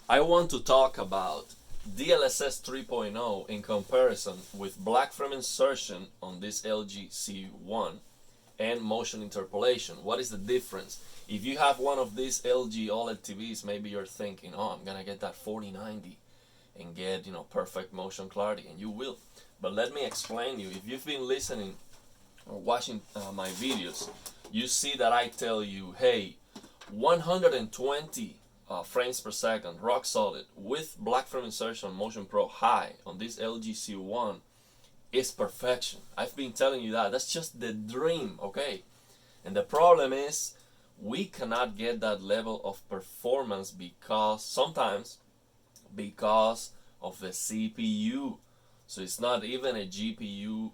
I want to talk about DLSS 3.0 in comparison with black frame insertion on this LG C1 and motion interpolation. What is the difference? If you have one of these LG OLED TVs, maybe you're thinking, oh, I'm gonna get that 4090 and get, perfect motion clarity, and you will. But let me explain you. If you've been listening or watching my videos, you see that I tell you, hey, 120 frames per second, rock solid, with black frame insertion Motion Pro high on this LG C1 is perfection. I've been telling you that. That's just the dream, okay? And the problem is we cannot get that level of performance sometimes because of the CPU. So it's not even a GPU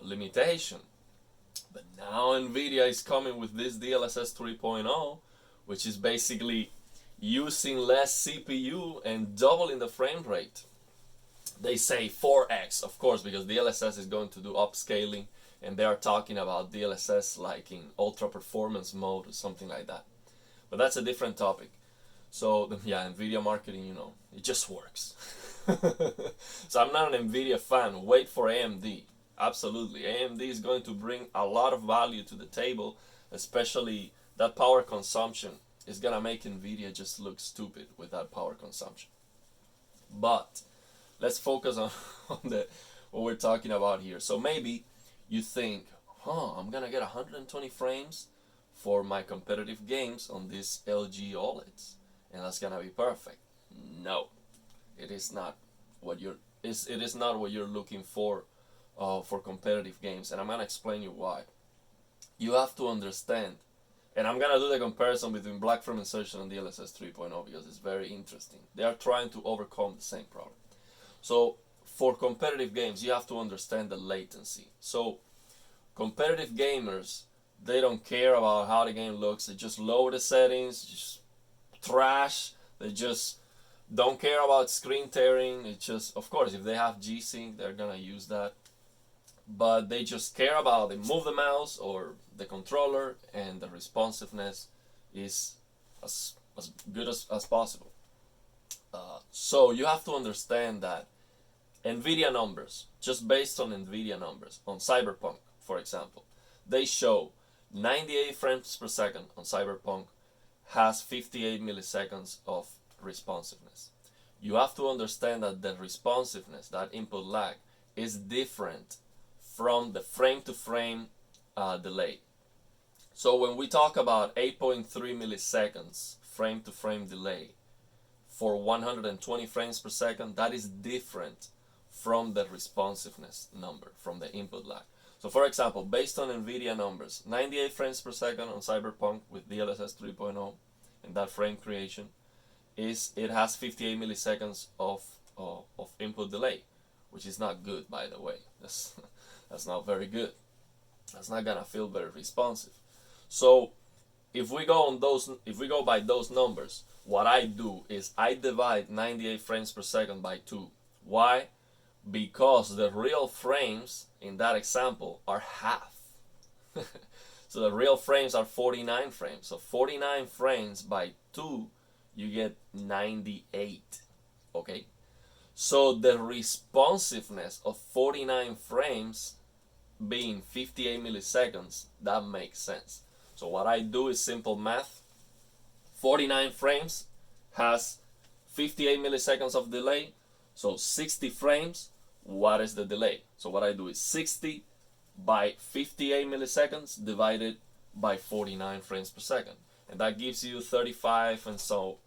limitation. But now NVIDIA is coming with this DLSS 3.0, which is basically using less CPU and doubling the frame rate. They say 4x, of course, because DLSS is going to do upscaling, and they are talking about DLSS like in ultra performance mode or something like that. But that's a different topic. So yeah, NVIDIA marketing, it just works. So I'm not an NVIDIA fan. Wait for AMD. Absolutely. AMD is going to bring a lot of value to the table, especially that power consumption is going to make NVIDIA just look stupid with that power consumption. But let's focus on what we're talking about here. So maybe you think, I'm going to get 120 frames for my competitive games on these LG OLEDs, and that's going to be perfect. No, it is not what it is not what you're looking for competitive games, and I'm gonna explain you why. You have to understand, and I'm gonna do the comparison between black frame insertion and DLSS 3.0 because it's very interesting. They are trying to overcome the same problem. So for competitive games, you have to understand the latency. So competitive gamers, they don't care about how the game looks. They just lower the settings, just trash. They just don't care about screen tearing. It's just, of course, if they have G-Sync, they're gonna use that. But they just care about, they move the mouse or the controller, and the responsiveness is as good as possible. So you have to understand that NVIDIA numbers, just based on NVIDIA numbers, on Cyberpunk, for example, they show 98 frames per second on Cyberpunk has 58 milliseconds of responsiveness. You have to understand that the responsiveness, that input lag, is different from the frame-to-frame delay. So when we talk about 8.3 milliseconds frame-to-frame delay for 120 frames per second, that is different from the responsiveness number, from the input lag. So for example, based on NVIDIA numbers, 98 frames per second on Cyberpunk with DLSS 3.0 and that frame creation, it has 58 milliseconds of input delay, which is not good, by the way. That's not very good. That's not gonna feel very responsive. So if we go by those numbers, what I do is I divide 98 frames per second by 2. Why? Because the real frames in that example are half. So the real frames are 49 frames. So 49 frames by 2, you get 98. Okay? So the responsiveness of 49 frames being 58 milliseconds, that makes sense. So what I do is simple math. 49 frames has 58 milliseconds of delay. So 60 frames, what is the delay? So what I do is 60 by 58 milliseconds divided by 49 frames per second. And that gives you 35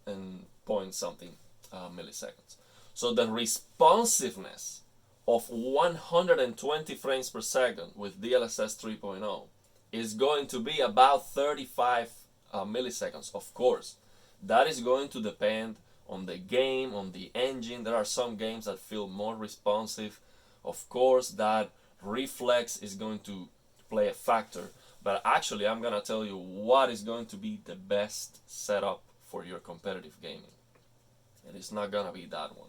and point something milliseconds. So the responsiveness of 120 frames per second with DLSS 3.0 is going to be about 35 milliseconds. Of course, that is going to depend on the game, on the engine. There are some games that feel more responsive. Of course, that reflex is going to play a factor. But actually, I'm going to tell you what is going to be the best setup for your competitive gaming. And it's not going to be that one.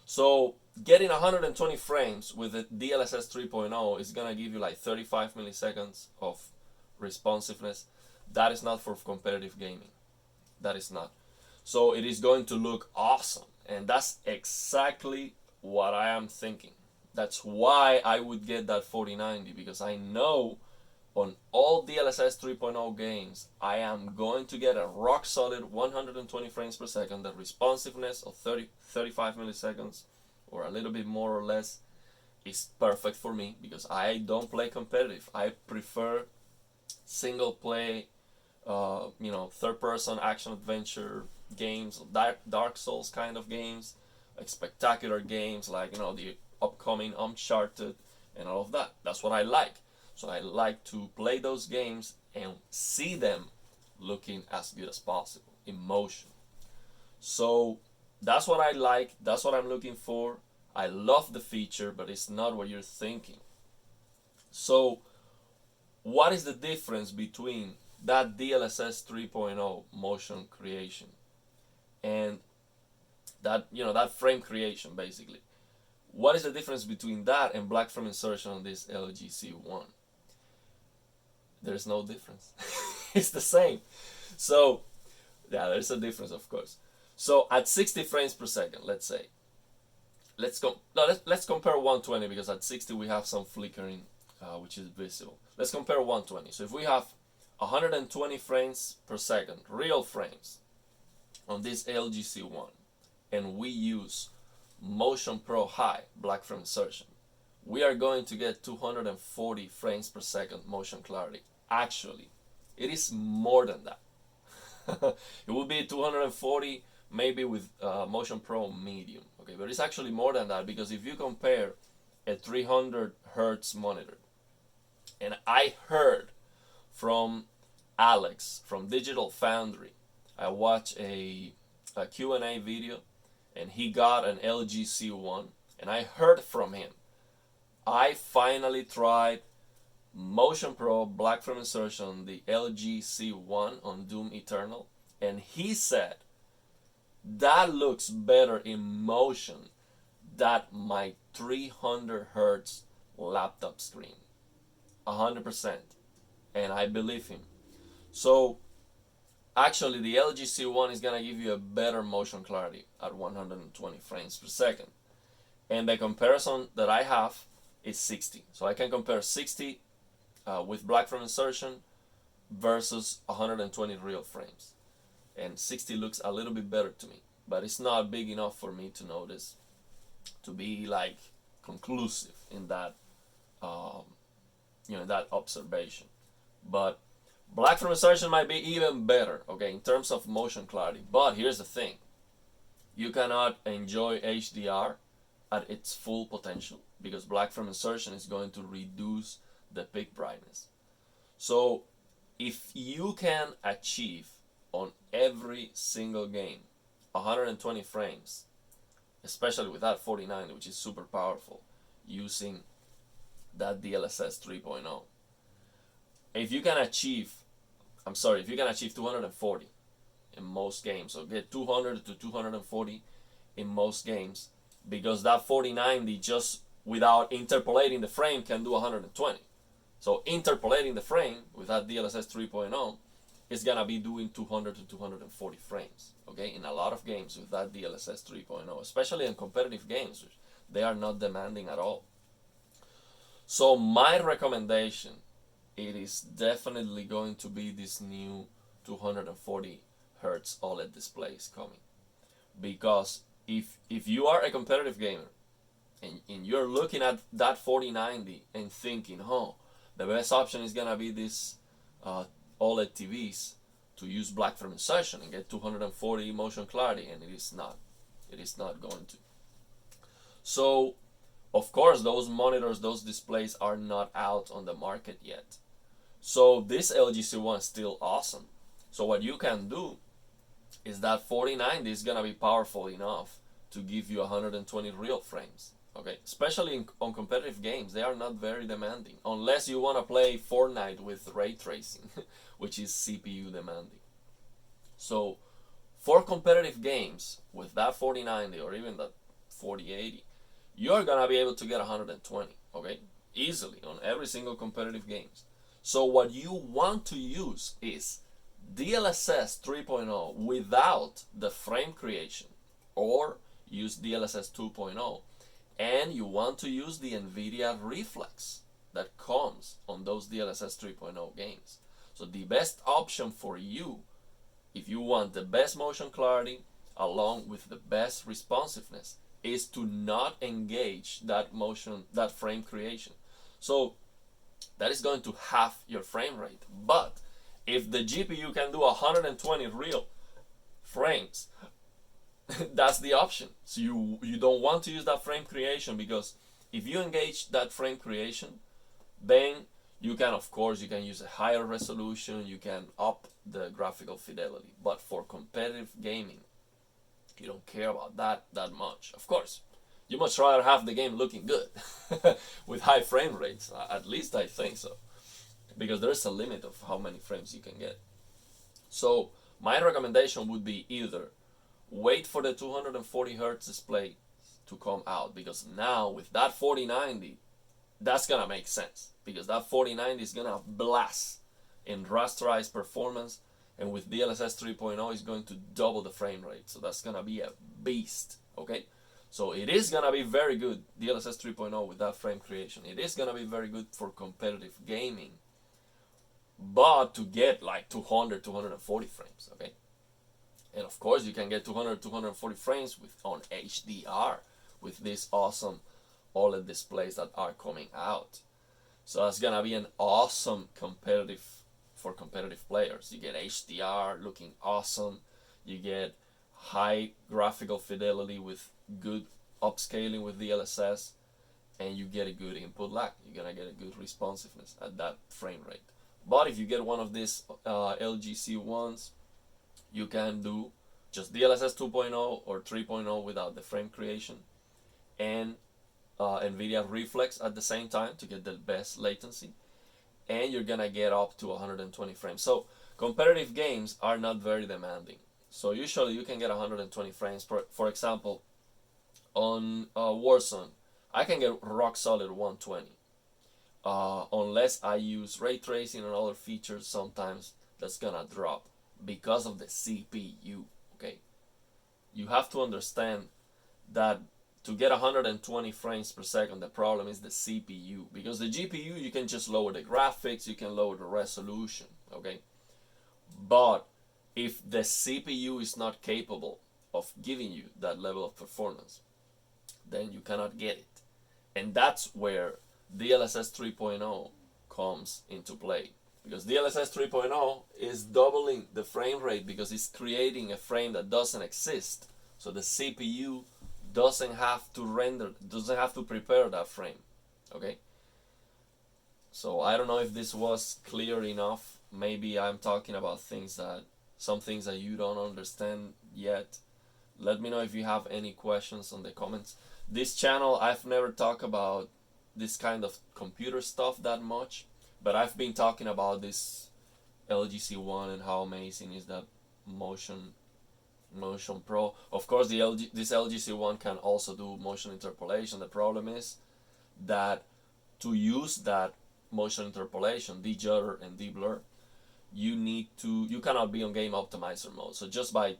So getting 120 frames with the DLSS 3.0 is going to give you like 35 milliseconds of responsiveness. That is not for competitive gaming. That is not. So it is going to look awesome. And that's exactly what I am thinking. That's why I would get that 4090, because I know on all DLSS 3.0 games, I am going to get a rock solid 120 frames per second, the responsiveness of 35 milliseconds, or a little bit more or less, is perfect for me because I don't play competitive. I prefer single play, third person action adventure games, Dark Souls kind of games, like spectacular games like the upcoming Uncharted and all of that. That's what I like. So I like to play those games and see them looking as good as possible in motion. So that's what I like. That's what I'm looking for. I love the feature, but it's not what you're thinking. So what is the difference between that DLSS 3.0 motion creation and that frame creation basically? What is the difference between that and black frame insertion on this LG C1? There's no difference. It's the same. So yeah, there's a difference, of course. So at 60 frames per second, let's say, let's compare 120, because at 60 we have some flickering, which is visible. Let's compare 120. So if we have 120 frames per second, real frames, on this LG C1, and we use Motion Pro High black frame insertion, we are going to get 240 frames per second motion clarity. Actually, it is more than that. It will be 240 maybe with Motion Pro Medium, okay, but it's actually more than that, because if you compare a 300 hertz monitor, and I heard from Alex from Digital Foundry, I watched a Q&A video, and he got an LG C1, and I heard from him. I finally tried Motion Pro black frame insertion on the LG C1 on Doom Eternal, and he said that looks better in motion than my 300 hertz laptop screen. 100%. And I believe him. So actually the LG C1 is gonna give you a better motion clarity at 120 frames per second. And the comparison that I have is 60. So I can compare 60 with black frame insertion versus 120 real frames. And 60 looks a little bit better to me, but it's not big enough for me to notice, to be like conclusive in that, that observation. But black frame insertion might be even better, okay, in terms of motion clarity. But here's the thing: you cannot enjoy HDR at its full potential, because black frame insertion is going to reduce the peak brightness. So if you can achieve on every single game 120 frames, especially with that 4090, which is super powerful, using that DLSS 3.0, if you can achieve 240 in most games, so get 200 to 240 in most games, because that 4090 just without interpolating the frame can do 120. So interpolating the frame with that DLSS 3.0 is gonna be doing 200 to 240 frames, okay, in a lot of games with that DLSS 3.0, especially in competitive games, which they are not demanding at all. So my recommendation, it is definitely going to be this new 240 hertz OLED displays coming, because if you are a competitive gamer and you're looking at that 4090 and thinking, oh, the best option is gonna be this OLED TVs to use black frame insertion and get 240 motion clarity, and it is not going to. So of course those monitors, those displays are not out on the market yet. So this LG C1 is still awesome. So what you can do is that 4090 is gonna be powerful enough to give you 120 real frames. Okay, especially on competitive games, they are not very demanding, unless you want to play Fortnite with ray tracing, which is CPU demanding. So for competitive games with that 4090 or even that 4080, you're gonna be able to get 120, okay, easily on every single competitive games. So what you want to use is DLSS 3.0 without the frame creation, or use DLSS 2.0, and you want to use the NVIDIA reflex that comes on those DLSS 3.0 games. So the best option for you, if you want the best motion clarity along with the best responsiveness, is to not engage that frame creation. So that is going to halve your frame rate. But if the GPU can do 120 real frames, that's the option. So you don't want to use that frame creation, because if you engage that frame creation, then you can, of course, you can use a higher resolution, you can up the graphical fidelity. But for competitive gaming, you don't care about that much. Of course, you much rather have the game looking good with high frame rates. At least I think so, because there's a limit of how many frames you can get. So my recommendation would be either wait for the 240 hertz display to come out, because now with that 4090, that's gonna make sense, because that 4090 is gonna blast in rasterized performance, and with DLSS 3.0 is going to double the frame rate. So that's gonna be a beast. Okay, so it is gonna be very good, DLSS 3.0 with that frame creation. It is gonna be very good for competitive gaming, but to get like 200, 240 frames. Okay, and of course you can get 200, 240 frames on HDR with these awesome OLED displays that are coming out. So that's gonna be an awesome for competitive players. You get HDR looking awesome, you get high graphical fidelity with good upscaling with DLSS, and you get a good input lag. You're gonna get a good responsiveness at that frame rate. But if you get one of these LG C1s, you can do just DLSS 2.0 or 3.0 without the frame creation, and NVIDIA reflex at the same time to get the best latency, and you're gonna get up to 120 frames. So competitive games are not very demanding. So usually you can get 120 frames. For example, on Warzone, I can get rock solid 120. Unless I use ray tracing and other features, sometimes that's gonna drop because of the CPU. Okay, you have to understand that to get 120 frames per second, the problem is the CPU, because the GPU, you can just lower the graphics, you can lower the resolution. Okay, but if the CPU is not capable of giving you that level of performance, then you cannot get it. And that's where DLSS 3.0 comes into play, because DLSS 3.0 is doubling the frame rate, because it's creating a frame that doesn't exist. So the CPU doesn't have to prepare that frame. Okay, so I don't know if this was clear enough. Maybe I'm talking about some things that you don't understand yet. Let me know if you have any questions on the comments. This channel, I've never talked about this kind of computer stuff that much, but I've been talking about this LG C1 and how amazing is that Motion Pro. Of course, this LG C1 can also do motion interpolation. The problem is that to use that motion interpolation, de-judder and de-blur, you cannot be on game optimizer mode. So just by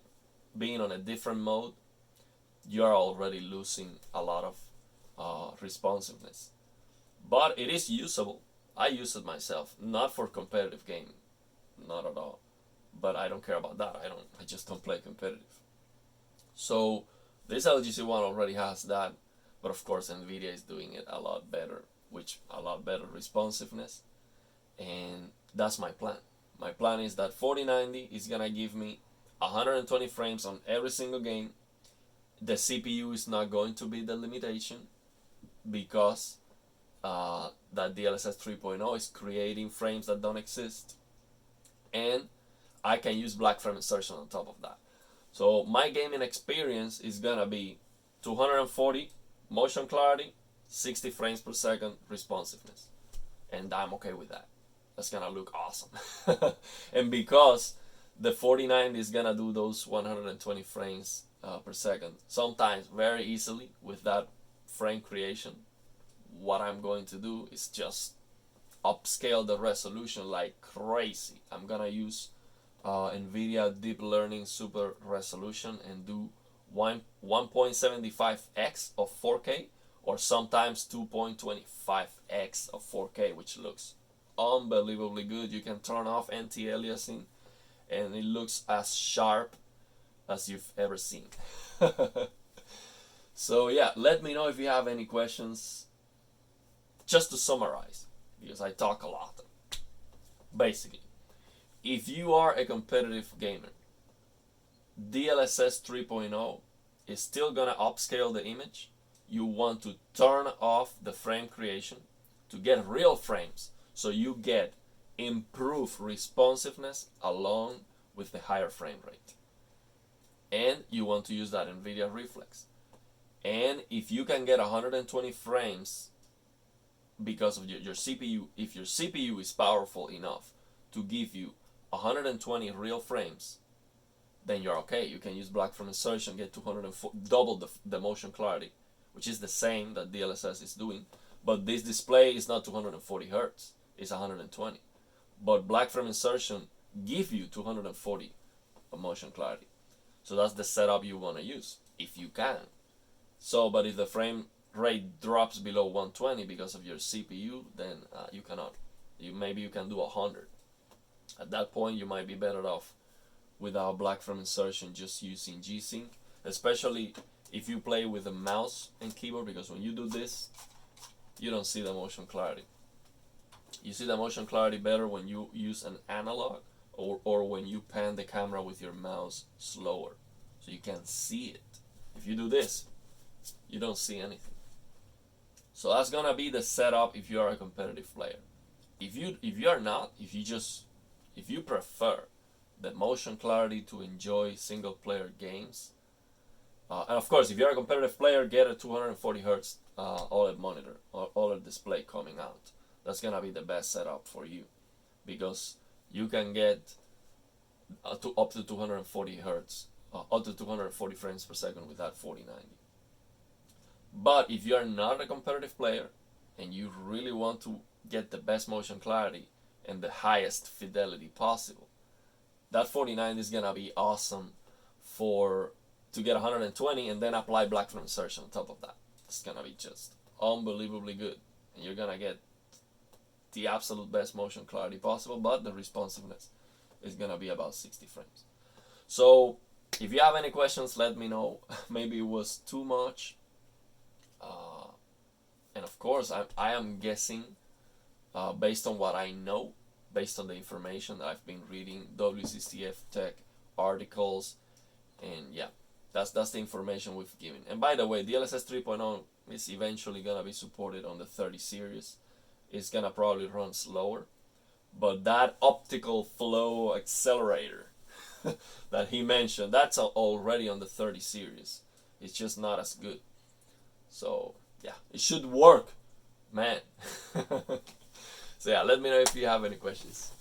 being on a different mode, you are already losing a lot of responsiveness. But it is usable. I use it myself, not for competitive gaming, not at all. But I don't care about that. I just don't play competitive. So this LG C1 already has that, but of course NVIDIA is doing it a lot better, a lot better responsiveness, and that's my plan. My plan is that 4090 is gonna give me 120 frames on every single game. The CPU is not going to be the limitation, because that DLSS 3.0 is creating frames that don't exist, and I can use black frame insertion on top of that. So my gaming experience is gonna be 240 motion clarity, 60 frames per second responsiveness, and I'm okay with that. That's gonna look awesome. And because the 4090 is gonna do those 120 frames per second, sometimes very easily with that frame creation, what I'm going to do is just upscale the resolution like crazy. I'm gonna use NVIDIA Deep Learning Super Resolution and do 1.75x of 4K, or sometimes 2.25x of 4K, which looks unbelievably good. You can turn off anti-aliasing and it looks as sharp as you've ever seen. So yeah, let me know if you have any questions. Just to summarize, because I talk a lot. Basically, if you are a competitive gamer, DLSS 3.0 is still gonna upscale the image. You want to turn off the frame creation to get real frames, so you get improved responsiveness along with the higher frame rate. And you want to use that NVIDIA Reflex. And if you can get 120 frames because of your CPU, if your CPU is powerful enough to give you 120 real frames, then you're okay. You can use black from insertion, get 204, double the motion clarity, which is the same that DLSS is doing. But this display is not 240 hertz, it's 120. But black from insertion give you 240 motion clarity. So that's the setup you want to use, if you can. So, but if the frame rate drops below 120 because of your CPU, then you cannot. Maybe you can do 100. At that point, you might be better off without black from insertion, just using G-Sync, especially if you play with a mouse and keyboard, because when you do this, you don't see the motion clarity. You see the motion clarity better when you use an analog or when you pan the camera with your mouse slower, so you can see it. If you do this, you don't see anything. So that's gonna be the setup if you are a competitive player. If you are not, if you prefer the motion clarity to enjoy single player games, and of course if you're a competitive player, get a 240 hertz OLED monitor or OLED display coming out. That's gonna be the best setup for you, because you can get up to 240 hertz, up to 240 frames per second with that 4090. But if you're not a competitive player and you really want to get the best motion clarity and the highest fidelity possible, that 4090 is gonna be awesome to get 120 and then apply black from insertion on top of that. It's gonna be just unbelievably good, and you're gonna get the absolute best motion clarity possible, but the responsiveness is gonna be about 60 frames. So if you have any questions, let me know. Maybe it was too much. And of course, I am guessing, based on what I know, based on the information that I've been reading, WCCF Tech articles, and yeah, that's the information we've given. And by the way, DLSS 3.0 is eventually gonna be supported on the 30 series. It's gonna probably run slower, but that optical flow accelerator that he mentioned, that's already on the 30 series. It's just not as good. So yeah, it should work, man. So yeah, let me know if you have any questions.